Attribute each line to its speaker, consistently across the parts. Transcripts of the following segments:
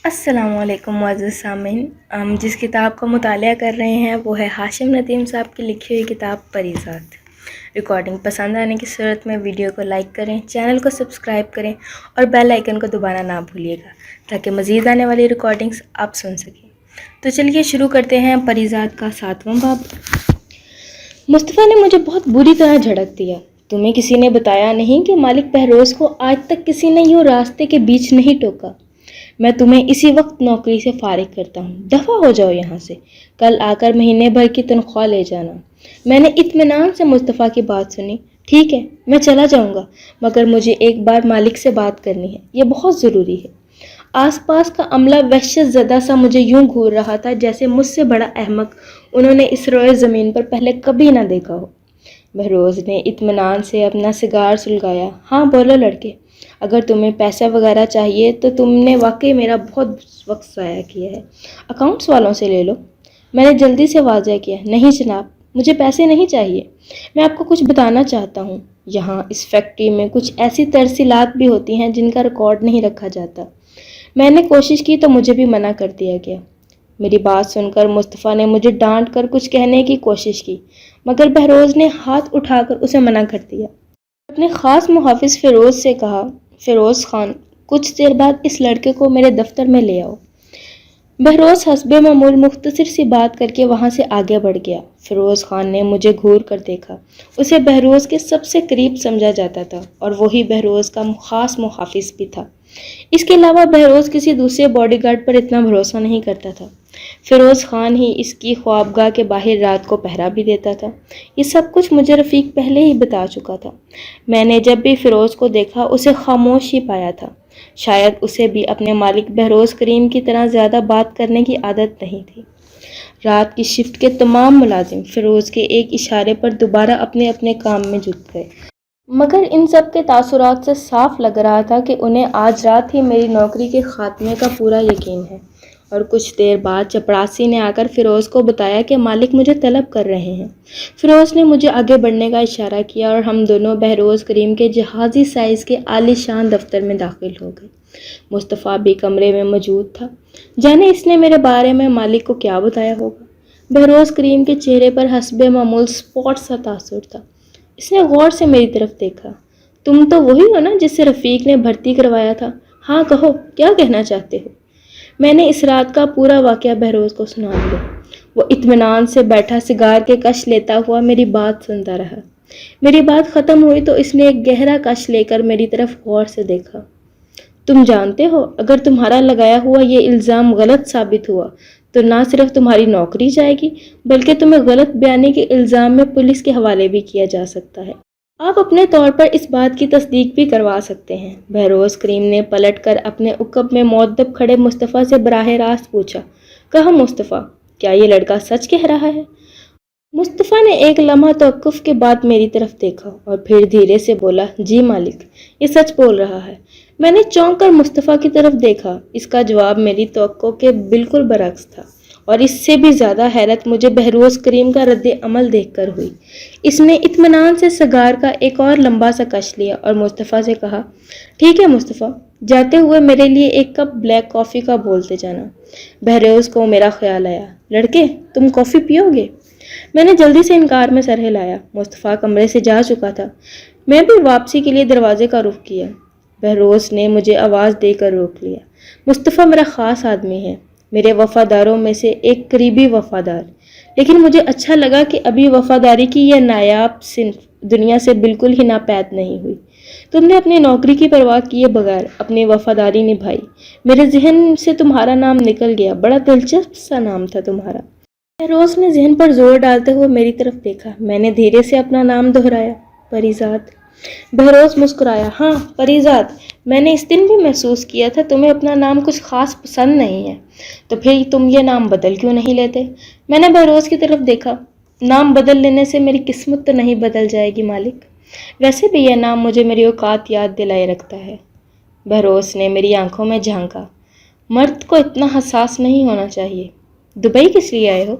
Speaker 1: السلام علیکم معزز سامعین، ہم جس کتاب کا مطالعہ کر رہے ہیں وہ ہے ہاشم ندیم صاحب کی لکھی ہوئی کتاب پریزاد۔ ریکارڈنگ پسند آنے کی صورت میں ویڈیو کو لائک کریں، چینل کو سبسکرائب کریں اور بیل آئیکن کو دبانا نہ بھولیے گا تاکہ مزید آنے والی ریکارڈنگز آپ سن سکیں۔ تو چلیے شروع کرتے ہیں پریزاد کا 7واں باب۔ مصطفیٰ نے مجھے بہت بری طرح جھڑک دیا۔ تمہیں کسی نے بتایا نہیں کہ مالک بہروز کو آج تک کسی نے یوں راستے کے بیچ نہیں ٹوکا؟ میں تمہیں اسی وقت نوکری سے فارغ کرتا ہوں، دفع ہو جاؤ یہاں سے، کل آ کر مہینے بھر کی تنخواہ لے جانا۔ میں نے اطمینان سے مصطفیٰ کی بات سنی۔ ٹھیک ہے، میں چلا جاؤں گا، مگر مجھے ایک بار مالک سے بات کرنی ہے، یہ بہت ضروری ہے۔ آس پاس کا عملہ وحشت زدہ سا مجھے یوں گھور رہا تھا جیسے مجھ سے بڑا احمق انہوں نے اس روئے زمین پر پہلے کبھی نہ دیکھا ہو۔ بہروز نے اطمینان سے اپنا سگار سلگایا۔ ہاں بولو لڑکے، اگر تمہیں پیسہ وغیرہ چاہیے تو تم نے واقعی میرا بہت وقت ضائع کیا ہے، اکاؤنٹس والوں سے لے لو۔ میں نے جلدی سے واضح کیا، نہیں جناب، مجھے پیسے نہیں چاہیے۔ میں آپ کو کچھ بتانا چاہتا ہوں، یہاں اس فیکٹری میں کچھ ایسی ترسیلات بھی ہوتی ہیں جن کا ریکارڈ نہیں رکھا جاتا۔ میں نے کوشش کی تو مجھے بھی منع کر دیا گیا۔ میری بات سن کر مصطفیٰ نے مجھے ڈانٹ کر کچھ کہنے کی کوشش کی، مگر بہروز نے ہاتھ اٹھا کر اسے منع کر دیا۔ اپنے خاص محافظ فیروز سے کہا، فیروز خان، کچھ دیر بعد اس لڑکے کو میرے دفتر میں لے آؤ۔ بہروز حسب معمول مختصر سی بات کر کے وہاں سے آگے بڑھ گیا۔ فیروز خان نے مجھے گھور کر دیکھا۔ اسے بہروز کے سب سے قریب سمجھا جاتا تھا اور وہی بہروز کا خاص محافظ بھی تھا۔ اس کے علاوہ بہروز کسی دوسرے باڈی گارڈ پر اتنا بھروسہ نہیں کرتا تھا۔ فیروز خان ہی اس کی خوابگاہ کے باہر رات کو پہرا بھی دیتا تھا۔ یہ سب کچھ مجھے رفیق پہلے ہی بتا چکا تھا۔ میں نے جب بھی فیروز کو دیکھا اسے خاموش ہی پایا تھا۔ شاید اسے بھی اپنے مالک بہروز کریم کی طرح زیادہ بات کرنے کی عادت نہیں تھی۔ رات کی شفٹ کے تمام ملازم فیروز کے ایک اشارے پر دوبارہ اپنے اپنے کام میں جٹ گئے، مگر ان سب کے تاثرات سے صاف لگ رہا تھا کہ انہیں آج رات ہی میری نوکری کے خاتمے کا پورا یقین ہے۔ اور کچھ دیر بعد چپڑاسی نے آ کر فیروز کو بتایا کہ مالک مجھے طلب کر رہے ہیں۔ فیروز نے مجھے آگے بڑھنے کا اشارہ کیا اور ہم دونوں بہروز کریم کے جہازی سائز کے عالی شان دفتر میں داخل ہو گئے۔ مصطفیٰ بھی کمرے میں موجود تھا۔ جانے اس نے میرے بارے میں مالک کو کیا بتایا ہوگا۔ بہروز کریم کے چہرے پر حسب معمول سپاٹ سا تاثر تھا۔ اس نے غور سے میری طرف دیکھا۔ تم تو وہی ہو نا جس سے رفیق نے بھرتی کروایا تھا؟ ہاں کہو، کیا کہنا چاہتے ہو؟ میں نے اس رات کا پورا واقعہ بہروز کو سنا دیا۔ وہ اطمینان سے بیٹھا سگار کے کش لیتا ہوا میری بات سنتا رہا۔ میری بات ختم ہوئی تو اس نے ایک گہرا کش لے کر میری طرف غور سے دیکھا۔ تم جانتے ہو، اگر تمہارا لگایا ہوا یہ الزام غلط ثابت ہوا تو نہ صرف تمہاری نوکری جائے گی بلکہ تمہیں غلط بیانی کے الزام میں پولیس کے حوالے بھی کیا جا سکتا ہے۔ آپ اپنے طور پر اس بات کی تصدیق بھی کروا سکتے ہیں۔ بہروز کریم نے پلٹ کر اپنے عقب میں مؤدب کھڑے مصطفیٰ سے براہ راست پوچھا۔ کہا مصطفیٰ، کیا یہ لڑکا سچ کہہ رہا ہے؟ مصطفیٰ نے ایک لمحہ توقف کے بعد میری طرف دیکھا اور پھر دھیرے سے بولا، جی مالک، یہ سچ بول رہا ہے۔ میں نے چونک کر مصطفیٰ کی طرف دیکھا۔ اس کا جواب میری توقع کے بالکل برعکس تھا، اور اس سے بھی زیادہ حیرت مجھے بہروز کریم کا رد عمل دیکھ کر ہوئی۔ اس نے اطمینان سے سگار کا ایک اور لمبا سا کش لیا اور مصطفیٰ سے کہا، ٹھیک ہے مصطفیٰ، جاتے ہوئے میرے لیے ایک کپ بلیک کافی کا بولتے جانا۔ بہروز کو میرا خیال آیا، لڑکے تم کافی پیو گے؟ میں نے جلدی سے انکار میں سر ہلایا۔ مصطفیٰ کمرے سے جا چکا تھا۔ میں بھی واپسی کے لیے دروازے کا رخ کیا۔ بہروز نے مجھے آواز دے کر روک لیا۔ مصطفیٰ میرا خاص آدمی ہے، میرے وفاداروں میں سے ایک قریبی وفادار، لیکن مجھے اچھا لگا کہ ابھی وفاداری کی یہ نایاب صنف دنیا سے بالکل ہی ناپید نہیں ہوئی۔ تم نے اپنی نوکری کی پرواہ کیے بغیر اپنی وفاداری نبھائی۔ میرے ذہن سے تمہارا نام نکل گیا، بڑا دلچسپ سا نام تھا تمہارا۔ بہروز نے ذہن پر زور ڈالتے ہوئے میری طرف دیکھا۔ میں نے دھیرے سے اپنا نام دہرایا، پریزاد۔ بہروز مسکرایا، ہاں پریزاد، میں نے اس دن بھی محسوس کیا تھا تمہیں اپنا نام کچھ خاص پسند نہیں ہے، تو پھر تم یہ نام بدل کیوں نہیں لیتے؟ میں نے بہروز کی طرف دیکھا۔ نام بدل لینے سے میری قسمت تو نہیں بدل جائے گی مالک، ویسے بھی یہ نام مجھے میری اوقات یاد دلائے رکھتا ہے۔ بہروز نے میری آنکھوں میں جھانکا۔ مرد کو اتنا حساس نہیں ہونا چاہیے۔ دبئی کس لیے آئے ہو؟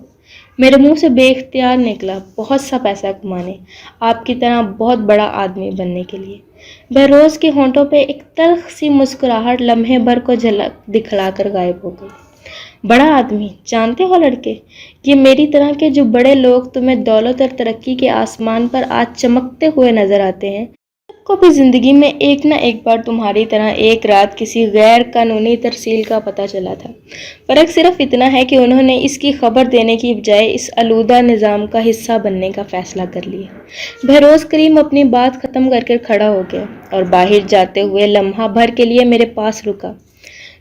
Speaker 1: میرے منہ سے بے اختیار نکلا، بہت سا پیسہ کمانے، آپ کی طرح بہت بڑا آدمی بننے کے لیے۔ بہروز کے ہونٹوں پہ ایک تلخ سی مسکراہٹ لمحے بھر کو جھلک دکھلا کر غائب ہو گئی۔ بڑا آدمی، جانتے ہو لڑکے، یہ میری طرح کے جو بڑے لوگ تمہیں دولت اور ترقی کے آسمان پر آج چمکتے ہوئے نظر آتے ہیں، سب کو بھی زندگی میں ایک نہ ایک بار تمہاری طرح ایک رات کسی غیر قانونی ترسیل کا پتہ چلا تھا۔ فرق صرف اتنا ہے کہ انہوں نے اس کی خبر دینے کی بجائے اس آلودہ نظام کا حصہ بننے کا فیصلہ کر لیا۔ بہروز کریم اپنی بات ختم کر کے کھڑا ہو گیا اور باہر جاتے ہوئے لمحہ بھر کے لیے میرے پاس رکا۔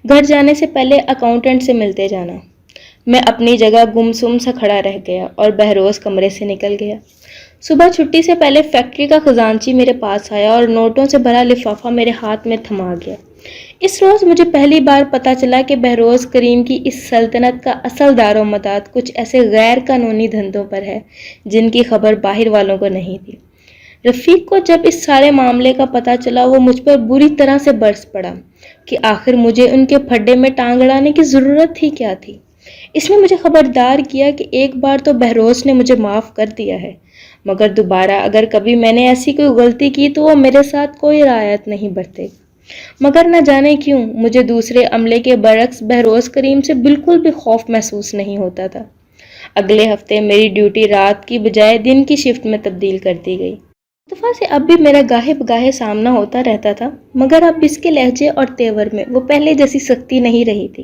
Speaker 1: گھر جانے سے پہلے اکاؤنٹنٹ سے ملتے جانا۔ میں اپنی جگہ گمسم سا کھڑا رہ گیا اور بہروز کمرے سے نکل گیا۔ صبح چھٹی سے پہلے فیکٹری کا خزانچی میرے پاس آیا اور نوٹوں سے بھرا لفافہ میرے ہاتھ میں تھما گیا۔ اس روز مجھے پہلی بار پتہ چلا کہ بہروز کریم کی اس سلطنت کا اصل دار و مدار کچھ ایسے غیر قانونی دھندوں پر ہے جن کی خبر باہر والوں کو نہیں تھی۔ رفیق کو جب اس سارے معاملے کا پتہ چلا، وہ مجھ پر بری طرح سے برس پڑا کہ آخر مجھے ان کے پھڈے میں ٹانگ اڑانے کی ضرورت ہی کیا تھی۔ اس نے مجھے خبردار کیا کہ ایک بار تو بہروز نے مجھے معاف کر دیا ہے، مگر دوبارہ اگر کبھی میں نے ایسی کوئی غلطی کی تو وہ میرے ساتھ کوئی رعایت نہیں برتے۔ مگر نہ جانے کیوں مجھے دوسرے عملے کے برعکس بہروز کریم سے بالکل بھی خوف محسوس نہیں ہوتا تھا۔ اگلے ہفتے میری ڈیوٹی رات کی بجائے دن کی شفٹ میں تبدیل کر دی گئی۔ مصطفیٰ سے اب بھی میرا گاہے بگاہے سامنا ہوتا رہتا تھا، مگر اب اس کے لہجے اور تیور میں وہ پہلے جیسی سختی نہیں رہی تھی۔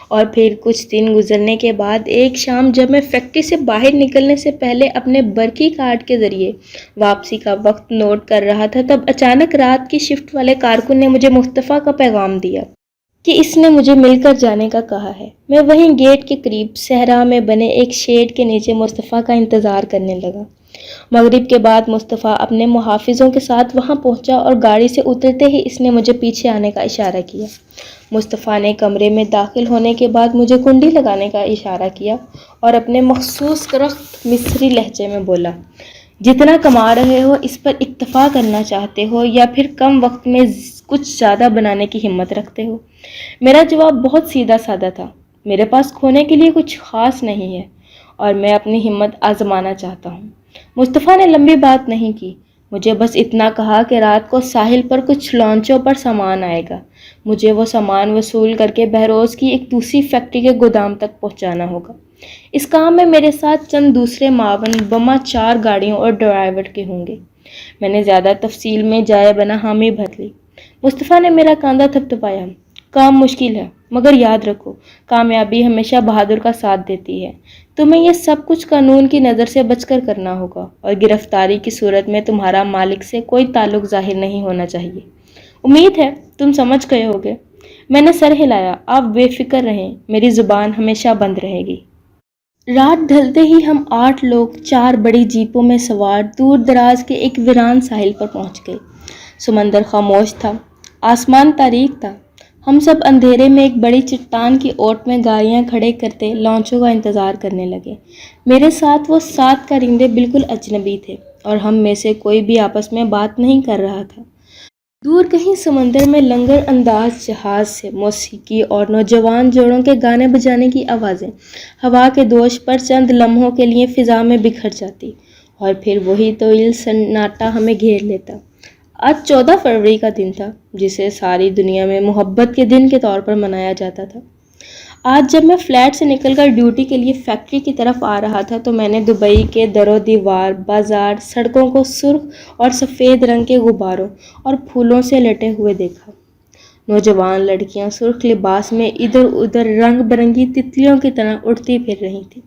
Speaker 1: اور پھر کچھ دن گزرنے کے بعد ایک شام جب میں فیکٹری سے باہر نکلنے سے پہلے اپنے برقی کارڈ کے ذریعے واپسی کا وقت نوٹ کر رہا تھا، تب اچانک رات کی شفٹ والے کارکن نے مجھے مصطفیٰ کا پیغام دیا کہ اس نے مجھے مل کر جانے کا کہا ہے۔ میں وہیں گیٹ کے قریب صحرا میں بنے ایک شیڈ کے نیچے مصطفیٰ کا انتظار کرنے لگا۔ مغرب کے بعد مصطفیٰ اپنے محافظوں کے ساتھ وہاں پہنچا اور گاڑی سے اترتے ہی اس نے مجھے پیچھے آنے کا اشارہ کیا۔ مصطفیٰ نے کمرے میں داخل ہونے کے بعد مجھے کنڈی لگانے کا اشارہ کیا اور اپنے مخصوص کرخت مصری لہجے میں بولا، جتنا کما رہے ہو اس پر اکتفا کرنا چاہتے ہو یا پھر کم وقت میں کچھ زیادہ بنانے کی ہمت رکھتے ہو؟ میرا جواب بہت سیدھا سادہ تھا، میرے پاس کھونے کے لیے کچھ خاص نہیں ہے اور میں اپنی ہمت آزمانا چاہتا ہوں۔ مصطفیٰ نے لمبی بات نہیں کی، مجھے بس اتنا کہا کہ رات کو ساحل پر کچھ لانچوں پر سامان آئے گا، مجھے وہ سامان وصول کر کے بہروز کی ایک دوسری فیکٹری کے گودام تک پہنچانا ہوگا۔ اس کام میں میرے ساتھ چند دوسرے معاون بما 4 گاڑیوں اور ڈرائیور کے ہوں گے۔ میں نے زیادہ تفصیل میں جائے بنا حامی بھر لی۔ مصطفیٰ نے میرا کاندھا تھپتھپایا، کام مشکل ہے مگر یاد رکھو، کامیابی ہمیشہ بہادر کا ساتھ دیتی ہے۔ تمہیں یہ سب کچھ قانون کی نظر سے بچ کر کرنا ہوگا اور گرفتاری کی صورت میں تمہارا مالک سے کوئی تعلق ظاہر نہیں ہونا چاہیے۔ امید ہے تم سمجھ گئے ہوگے۔ میں نے سر ہلایا، آپ بے فکر رہیں، میری زبان ہمیشہ بند رہے گی۔ رات ڈھلتے ہی ہم 8 لوگ 4 بڑی جیپوں میں سوار دور دراز کے ایک ویران ساحل پر پہنچ گئے۔ سمندر خاموش تھا، آسمان تاریک تھا۔ ہم سب اندھیرے میں ایک بڑی چٹان کی اوٹ میں گاڑیاں کھڑے کرتے لانچوں کا انتظار کرنے لگے۔ میرے ساتھ وہ 7 کارندے بالکل اجنبی تھے اور ہم میں سے کوئی بھی آپس میں بات نہیں کر رہا تھا۔ دور کہیں سمندر میں لنگر انداز جہاز سے موسیقی اور نوجوان جوڑوں کے گانے بجانے کی آوازیں ہوا کے دوش پر چند لمحوں کے لیے فضا میں بکھر جاتی اور پھر وہی طویل سناٹا ہمیں گھیر لیتا۔ آج 14 فروری کا دن تھا، جسے ساری دنیا میں محبت کے دن کے طور پر منایا جاتا تھا۔ آج جب میں فلیٹ سے نکل کر ڈیوٹی کے لیے فیکٹری کی طرف آ رہا تھا تو میں نے دبئی کے در و دیوار، بازار، سڑکوں کو سرخ اور سفید رنگ کے غباروں اور پھولوں سے لٹے ہوئے دیکھا۔ نوجوان لڑکیاں سرخ لباس میں ادھر ادھر رنگ برنگی تتلیوں کی طرح اڑتی پھر رہی تھیں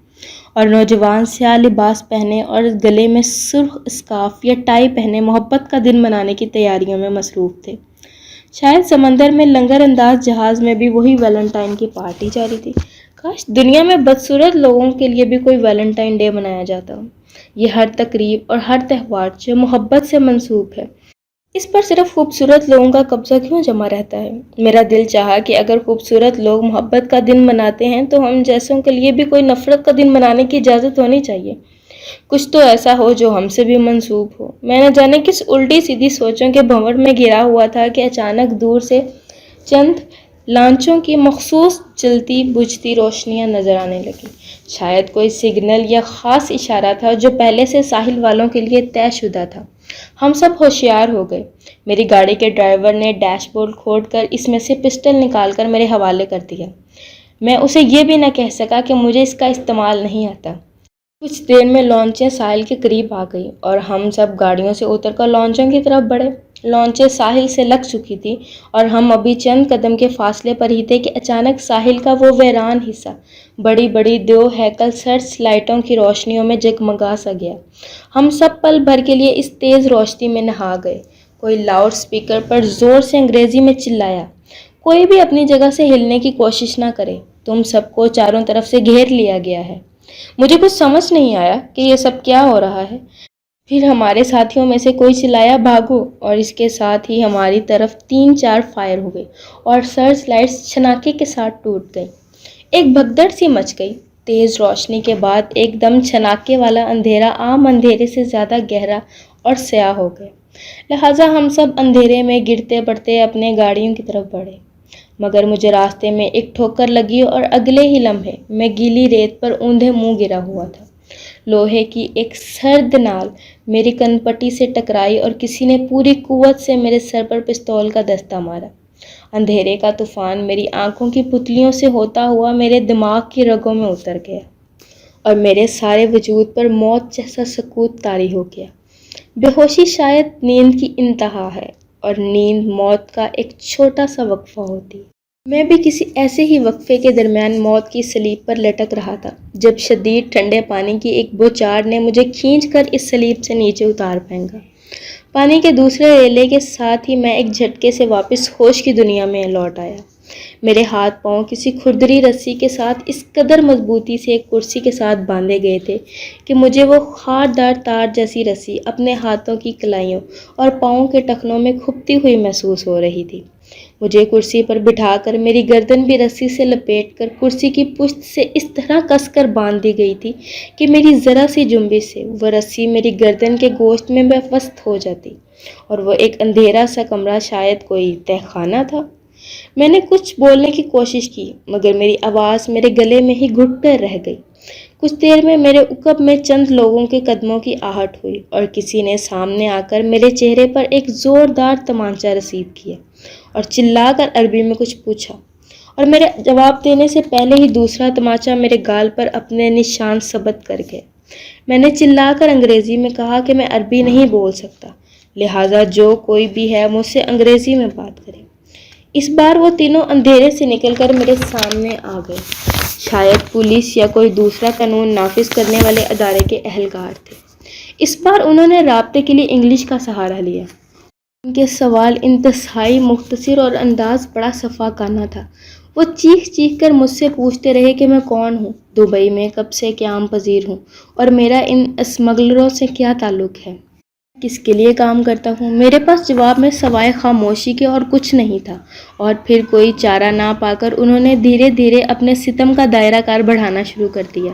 Speaker 1: اور نوجوان سیاہ لباس پہنے اور گلے میں سرخ اسکارف یا ٹائی پہنے محبت کا دن منانے کی تیاریوں میں مصروف تھے۔ شاید سمندر میں لنگر انداز جہاز میں بھی وہی ویلنٹائن کی پارٹی جاری تھی۔ کاش دنیا میں بدصورت لوگوں کے لیے بھی کوئی ویلنٹائن ڈے منایا جاتا ہو۔ یہ ہر تقریب اور ہر تہوار جو محبت سے منسوب ہے، اس پر صرف خوبصورت لوگوں کا قبضہ کیوں جمع رہتا ہے؟ میرا دل چاہا کہ اگر خوبصورت لوگ محبت کا دن مناتے ہیں تو ہم جیسوں کے لیے بھی کوئی نفرت کا دن منانے کی اجازت ہونی چاہیے۔ کچھ تو ایسا ہو جو ہم سے بھی منسوب ہو۔ میں نہ جانے کس الٹی سیدھی سوچوں کے بھنور میں گھرا ہوا تھا کہ اچانک دور سے چند لانچوں کی مخصوص جلتی بجھتی روشنیاں نظر آنے لگیں۔ شاید کوئی سگنل یا خاص اشارہ تھا جو پہلے سے ساحل والوں کے لیے طے شدہ تھا۔ ہم سب ہوشیار ہو گئے۔ میری گاڑی کے ڈرائیور نے ڈیش بورڈ کھول کر اس میں سے پسٹل نکال کر میرے حوالے کر دیا۔ میں اسے یہ بھی نہ کہہ سکا کہ مجھے اس کا استعمال نہیں آتا۔ کچھ دیر میں لانچیں ساحل کے قریب آ گئی اور ہم سب گاڑیوں سے اتر کر لانچوں کی طرف بڑھے۔ لانچیں ساحل سے لگ چکی تھی اور ہم ابھی چند قدم کے فاصلے پر ہی تھے کہ اچانک ساحل کا وہ ویران حصہ بڑی بڑی 2 ہیکل سرچ لائٹوں کی روشنیوں میں جگمگا سا گیا۔ ہم سب پل بھر کے لیے اس تیز روشنی میں نہا گئے۔ کوئی لاؤڈ سپیکر پر زور سے انگریزی میں چلایا، کوئی بھی اپنی جگہ سے ہلنے کی کوشش نہ کرے، تم سب کو چاروں طرف سے گھیر لیا گیا ہے۔ مجھے کچھ سمجھ نہیں آیا کہ یہ سب کیا ہو رہا ہے۔ پھر ہمارے ساتھیوں میں سے کوئی چلایا، بھاگو، اور اس کے ساتھ ہی ہماری طرف 3-4 فائر ہوئے اور سرچ لائٹس چھناکے کے ساتھ ٹوٹ گئیں۔ ایک بھگدڑ سی مچ گئی۔ تیز روشنی کے بعد ایک دم چھناکے والا اندھیرا عام اندھیرے سے زیادہ گہرا اور سیاہ ہو گیا۔ لہٰذا ہم سب اندھیرے میں گرتے پڑتے اپنے گاڑیوں کی طرف بڑھے، مگر مجھے راستے میں ایک ٹھوکر لگی اور اگلے ہی لمحے میں گیلی ریت پر اوندھے منہ گرا ہوا تھا۔ لوہے کی ایک سرد نال میری کن پٹی سے ٹکرائی اور کسی نے پوری قوت سے میرے سر پر پستول کا دستہ مارا۔ اندھیرے کا طوفان میری آنکھوں کی پتلیوں سے ہوتا ہوا میرے دماغ کی رگوں میں اتر گیا اور میرے سارے وجود پر موت جیسا سکوت طاری ہو گیا۔ بے ہوشی شاید نیند کی انتہا ہے اور نیند موت کا ایک چھوٹا سا وقفہ ہوتی ہے۔ میں بھی کسی ایسے ہی وقفے کے درمیان موت کی سلیب پر لٹک رہا تھا جب شدید ٹھنڈے پانی کی ایک بوچھار نے مجھے کھینچ کر اس سلیب سے نیچے اتار پھینکا۔ پانی کے دوسرے ریلے کے ساتھ ہی میں ایک جھٹکے سے واپس ہوش کی دنیا میں لوٹ آیا۔ میرے ہاتھ پاؤں کسی کھردری رسی کے ساتھ اس قدر مضبوطی سے ایک کرسی کے ساتھ باندھے گئے تھے کہ مجھے وہ خاردار تار جیسی رسی اپنے ہاتھوں کی کلائیوں اور پاؤں کے ٹخنوں میں کھپتی ہوئی محسوس ہو رہی تھی۔ مجھے کرسی پر بٹھا کر میری گردن بھی رسی سے لپیٹ کر کرسی کی پشت سے اس طرح کس کر باندھ دی گئی تھی کہ میری ذرا سی جنبش سے وہ رسی میری گردن کے گوشت میں بست ہو جاتی اور وہ ایک اندھیرا سا کمرہ شاید کوئی تہہ خانہ تھا۔ میں نے کچھ بولنے کی کوشش کی مگر میری آواز میرے گلے میں ہی گھٹ کر رہ گئی۔ کچھ دیر میں میرے عقب میں چند لوگوں کے قدموں کی آہٹ ہوئی اور کسی نے سامنے آ کر میرے چہرے پر ایک زوردار تمانچہ رسید کیا اور چلا کر عربی میں کچھ پوچھا، اور میرے جواب دینے سے پہلے ہی دوسرا تمانچہ میرے گال پر اپنے نشان ثبت کر گیا۔ میں نے چلا کر انگریزی میں کہا کہ میں عربی نہیں بول سکتا، لہٰذا جو کوئی بھی ہے مجھ سے انگریزی میں بات کرے۔ اس بار وہ تینوں اندھیرے سے نکل کر میرے سامنے آ گئے۔ شاید پولیس یا کوئی دوسرا قانون نافذ کرنے والے ادارے کے اہلکار تھے۔ اس بار انہوں نے رابطے کے لیے انگلش کا سہارا لیا۔ ان کے سوال انتہائی مختصر اور انداز بڑا صفاقانہ تھا۔ وہ چیخ چیخ کر مجھ سے پوچھتے رہے کہ میں کون ہوں، دبئی میں کب سے قیام پذیر ہوں اور میرا ان اسمگلروں سے کیا تعلق ہے، کس کے لیے کام کرتا ہوں۔ میرے پاس جواب میں سوائے خاموشی کے اور کچھ نہیں تھا، اور پھر کوئی چارہ نہ پا کر انہوں نے دھیرے دھیرے اپنے ستم کا دائرہ کار بڑھانا شروع کر دیا۔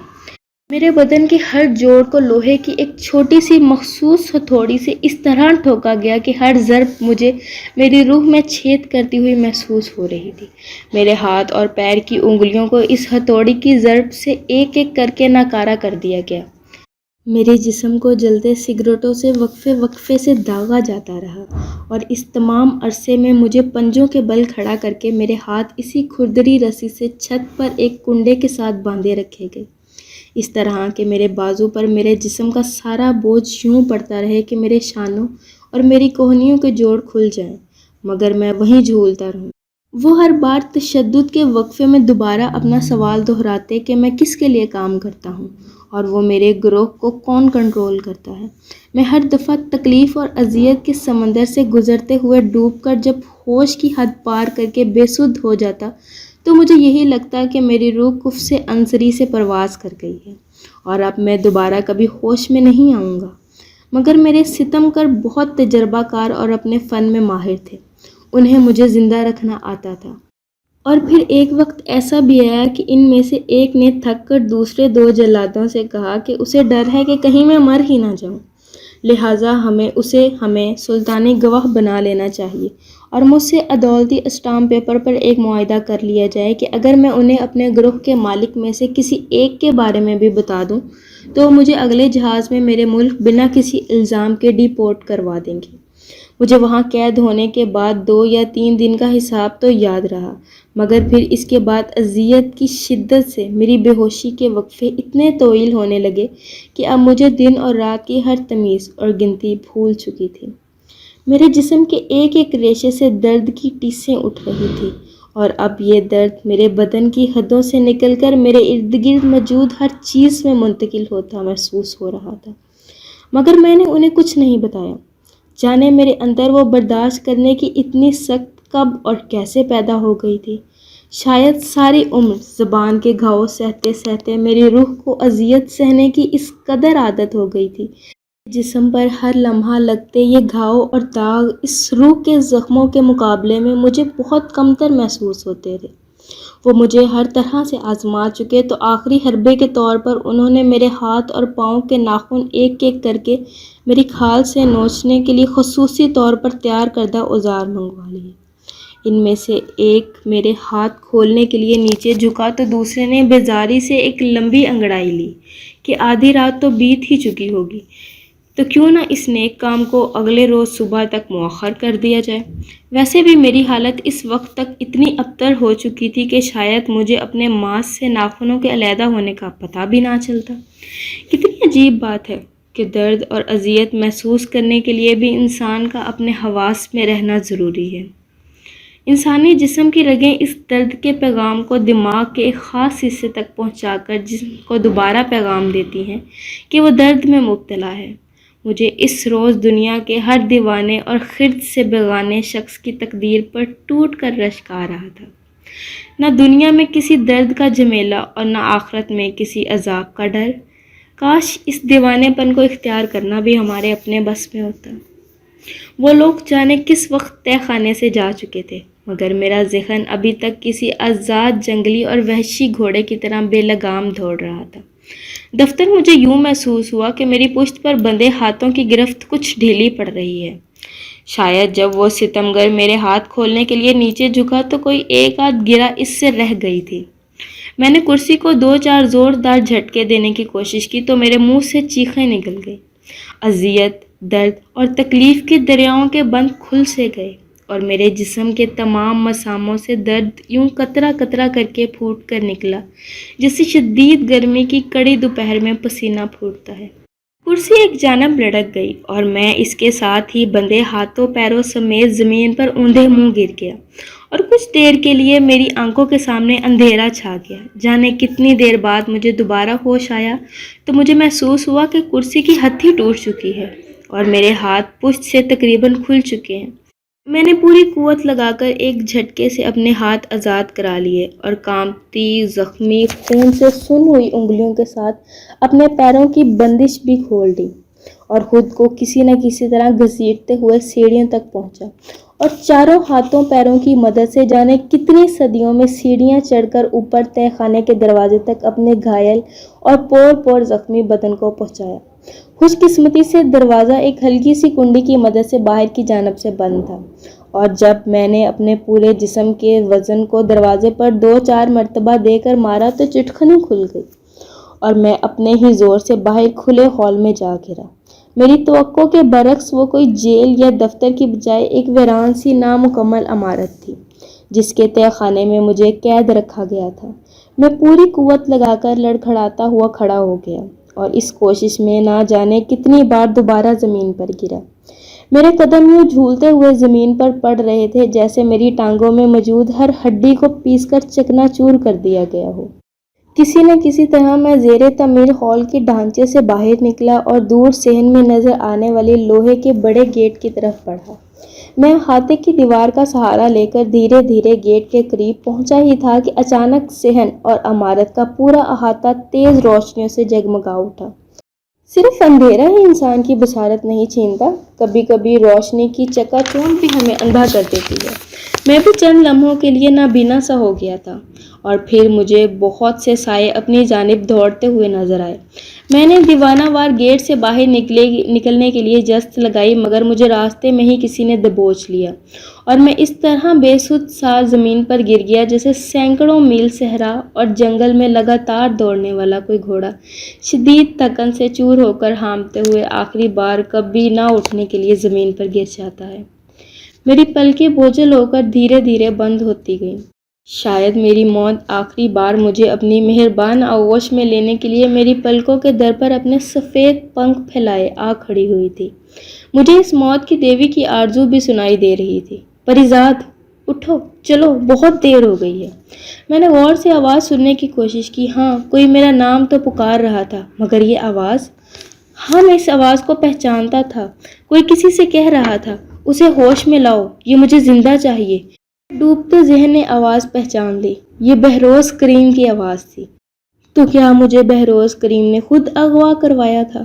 Speaker 1: میرے بدن کے ہر جوڑ کو لوہے کی ایک چھوٹی سی مخصوص ہتھوڑی سے اس طرح ٹھوکا گیا کہ ہر ضرب مجھے میری روح میں چھید کرتی ہوئی محسوس ہو رہی تھی۔ میرے ہاتھ اور پیر کی انگلیوں کو اس ہتھوڑی کی ضرب سے ایک ایک کر کے ناکارہ کر دیا گیا۔ میرے جسم کو جلتے سگریٹوں سے وقفے وقفے سے داغا جاتا رہا، اور اس تمام عرصے میں مجھے پنجوں کے بل کھڑا کر کے میرے ہاتھ اسی کھردری رسی سے چھت پر ایک کنڈے کے ساتھ باندھے رکھے گئے، اس طرح کہ میرے بازو پر میرے جسم کا سارا بوجھ یوں پڑتا رہے کہ میرے شانوں اور میری کوہنیوں کے جوڑ کھل جائیں، مگر میں وہیں جھولتا رہوں۔ وہ ہر بار تشدد کے وقفے میں دوبارہ اپنا سوال دہراتے کہ میں کس کے لیے کام کرتا ہوں اور وہ میرے گروہ کو کون کنٹرول کرتا ہے۔ میں ہر دفعہ تکلیف اور اذیت کے سمندر سے گزرتے ہوئے ڈوب کر جب ہوش کی حد پار کر کے بے سدھ ہو جاتا تو مجھے یہی لگتا کہ میری روح کفس عنصری سے پرواز کر گئی ہے اور اب میں دوبارہ کبھی ہوش میں نہیں آؤں گا۔ مگر میرے ستم گر بہت تجربہ کار اور اپنے فن میں ماہر تھے، انہیں مجھے زندہ رکھنا آتا تھا۔ اور پھر ایک وقت ایسا بھی آیا کہ ان میں سے ایک نے تھک کر دوسرے 2 جلادوں سے کہا کہ اسے ڈر ہے کہ کہیں میں مر ہی نہ جاؤں، لہٰذا ہمیں سلطانی گواہ بنا لینا چاہیے اور مجھ سے عدالتی اسٹامپ پیپر پر ایک معاہدہ کر لیا جائے کہ اگر میں انہیں اپنے گروہ کے مالک میں سے کسی ایک کے بارے میں بھی بتا دوں تو مجھے اگلے جہاز میں میرے ملک بنا کسی الزام کے ڈیپورٹ کروا دیں گے۔ مجھے وہاں قید ہونے کے بعد 2 یا 3 دن کا حساب تو یاد رہا، مگر پھر اس کے بعد اذیت کی شدت سے میری بے ہوشی کے وقفے اتنے طویل ہونے لگے کہ اب مجھے دن اور رات کی ہر تمیز اور گنتی بھول چکی تھی۔ میرے جسم کے ایک ایک ریشے سے درد کی ٹیسیں اٹھ رہی تھی، اور اب یہ درد میرے بدن کی حدوں سے نکل کر میرے ارد گرد موجود ہر چیز میں منتقل ہوتا محسوس ہو رہا تھا، مگر میں نے انہیں کچھ نہیں بتایا۔ جانے میرے اندر وہ برداشت کرنے کی اتنی سخت کب اور کیسے پیدا ہو گئی تھی۔ شاید ساری عمر زبان کے گھاؤ سہتے سہتے میری روح کو اذیت سہنے کی اس قدر عادت ہو گئی تھی، جسم پر ہر لمحہ لگتے یہ گھاؤ اور داغ اس روح کے زخموں کے مقابلے میں مجھے بہت کمتر محسوس ہوتے تھے۔ وہ مجھے ہر طرح سے آزما چکے تو آخری حربے کے طور پر انہوں نے میرے ہاتھ اور پاؤں کے ناخن ایک ایک کر کے میری کھال سے نوچنے کے لیے خصوصی طور پر تیار کردہ اوزار منگوا لیے۔ ان میں سے ایک میرے ہاتھ کھولنے کے لیے نیچے جھکا تو دوسرے نے بیزاری سے ایک لمبی انگڑائی لی کہ آدھی رات تو بیت ہی چکی ہوگی، تو کیوں نہ اس نیک کام کو اگلے روز صبح تک مؤخر کر دیا جائے۔ ویسے بھی میری حالت اس وقت تک اتنی ابتر ہو چکی تھی کہ شاید مجھے اپنے ماس سے ناخنوں کے علیحدہ ہونے کا پتہ بھی نہ چلتا۔ کتنی عجیب بات ہے کہ درد اور اذیت محسوس کرنے کے لیے بھی انسان کا اپنے حواس میں رہنا ضروری ہے۔ انسانی جسم کی رگیں اس درد کے پیغام کو دماغ کے ایک خاص حصے تک پہنچا کر جسم کو دوبارہ پیغام دیتی ہیں کہ وہ درد میں مبتلا ہے۔ مجھے اس روز دنیا کے ہر دیوانے اور خرد سے بیگانے شخص کی تقدیر پر ٹوٹ کر رشک آ رہا تھا۔ نہ دنیا میں کسی درد کا جھمیلا اور نہ آخرت میں کسی عذاب کا ڈر۔ کاش اس دیوانے پن کو اختیار کرنا بھی ہمارے اپنے بس میں ہوتا۔ وہ لوگ جانے کس وقت تہہ خانے سے جا چکے تھے، مگر میرا ذہن ابھی تک کسی آزاد جنگلی اور وحشی گھوڑے کی طرح بے لگام دوڑ رہا تھا۔ دفتر مجھے یوں محسوس ہوا کہ میری پشت پر بندھے ہاتھوں کی گرفت کچھ ڈھیلی پڑ رہی ہے۔ شاید جب وہ ستمگر میرے ہاتھ کھولنے کے لیے نیچے جھکا تو کوئی ایک آدھ گرہ اس سے رہ گئی تھی۔ میں نے کرسی کو 2-4 زوردار جھٹکے دینے کی کوشش کی تو میرے منہ سے چیخیں نکل گئی۔ اذیت، درد اور تکلیف کے دریاؤں کے بند کھل سے گئے اور میرے جسم کے تمام مساموں سے درد یوں قطرہ قطرہ کر کے پھوٹ کر نکلا جیسے شدید گرمی کی کڑی دوپہر میں پسینہ پھوٹتا ہے۔ کرسی ایک جانب لڑک گئی اور میں اس کے ساتھ ہی بندھے ہاتھوں پیروں سمیت زمین پر اوندھے منہ گر گیا، اور کچھ دیر کے لیے میری آنکھوں کے سامنے اندھیرا چھا گیا۔ جانے کتنی دیر بعد مجھے دوبارہ ہوش آیا تو مجھے محسوس ہوا کہ کرسی کی ہتھی ٹوٹ چکی ہے اور میرے ہاتھ پشت سے تقریباً کھل چکے ہیں۔ میں نے پوری قوت لگا کر ایک جھٹکے سے اپنے ہاتھ آزاد کرا لیے اور کانپتی، زخمی، خون سے سن ہوئی انگلیوں کے ساتھ اپنے پیروں کی بندش بھی کھول دی اور خود کو کسی نہ کسی طرح گھسیٹتے ہوئے سیڑھیوں تک پہنچا، اور چاروں ہاتھوں پیروں کی مدد سے جانے کتنی صدیوں میں سیڑھیاں چڑھ کر اوپر تہہ خانے کے دروازے تک اپنے گھائل اور پور پور زخمی بدن کو پہنچایا۔ خوش قسمتی سے دروازہ ایک ہلکی سی کنڈی کی مدد سے باہر کی جانب سے بند تھا، اور جب میں نے اپنے پورے جسم کے وزن کو دروازے پر 2-4 مرتبہ دے کر مارا تو چٹخنی کھل گئی اور میں اپنے ہی زور سے باہر کھلے ہال میں جا گرا۔ میری توقع کے برعکس وہ کوئی جیل یا دفتر کی بجائے ایک ویران سی نامکمل عمارت تھی جس کے تہہ خانے میں مجھے قید رکھا گیا تھا۔ میں پوری قوت لگا کر لڑکھڑاتا ہوا کھڑا ہو گیا اور اس کوشش میں نہ جانے کتنی بار دوبارہ زمین پر گرا۔ میرے قدم یوں جھولتے ہوئے زمین پر پڑ رہے تھے جیسے میری ٹانگوں میں موجود ہر ہڈی کو پیس کر چکنا چور کر دیا گیا ہو۔ کسی نہ کسی طرح میں زیر تعمیر ہال کے ڈھانچے سے باہر نکلا اور دور صحن میں نظر آنے والے لوہے کے بڑے گیٹ کی طرف بڑھا۔ میں احاطے کی دیوار کا سہارا لے کر دھیرے دھیرے گیٹ کے قریب پہنچا ہی تھا کہ اچانک صحن اور عمارت کا پورا احاطہ تیز روشنیوں سے جگمگا اٹھا۔ صرف اندھیرا ہی انسان کی بصارت نہیں چھینتا، کبھی کبھی روشنی کی چکا چوند بھی ہمیں اندھا کر دیتی ہے۔ میں بھی چند لمحوں کے لیے نابینا سا ہو گیا تھا اور پھر مجھے بہت سے سائے اپنی جانب دوڑتے ہوئے نظر آئے۔ میں نے دیوانہ وار گیٹ سے باہر نکلنے کے لیے جست لگائی، مگر مجھے راستے میں ہی کسی نے دبوچ لیا اور میں اس طرح بے سود سا زمین پر گر گیا جیسے سینکڑوں میل صحرا اور جنگل میں لگاتار دوڑنے والا کوئی گھوڑا شدید تھکن سے چور ہو کر ہامتے ہوئے آخری بار کبھی نہ اٹھنے کے لیے زمین پر گر جاتا ہے۔ میری پلکیں بوجھل ہو کر دھیرے دھیرے بند ہوتی گئیں۔ شاید میری موت آخری بار مجھے اپنی مہربان آغوش میں لینے کے لیے میری پلکوں کے در پر اپنے سفید پنکھ پھیلائے آ کھڑی ہوئی تھی۔ مجھے اس موت کی دیوی کی آرزو بھی سنائی دے رہی تھی، پریزاد اٹھو، چلو، بہت دیر ہو گئی ہے۔ میں نے غور سے آواز سننے کی کوشش کی۔ ہاں، کوئی میرا نام تو پکار رہا تھا، مگر یہ آواز؟ ہاں، میں اس آواز کو پہچانتا تھا۔ کوئی کسی سے کہہ رہا تھا، اسے ہوش میں لاؤ، یہ مجھے زندہ چاہیے۔ ڈوبتے ذہن نے آواز پہچان لی، یہ بہروز کریم کی آواز تھی۔ تو کیا مجھے بہروز کریم نے خود اغوا کروایا تھا؟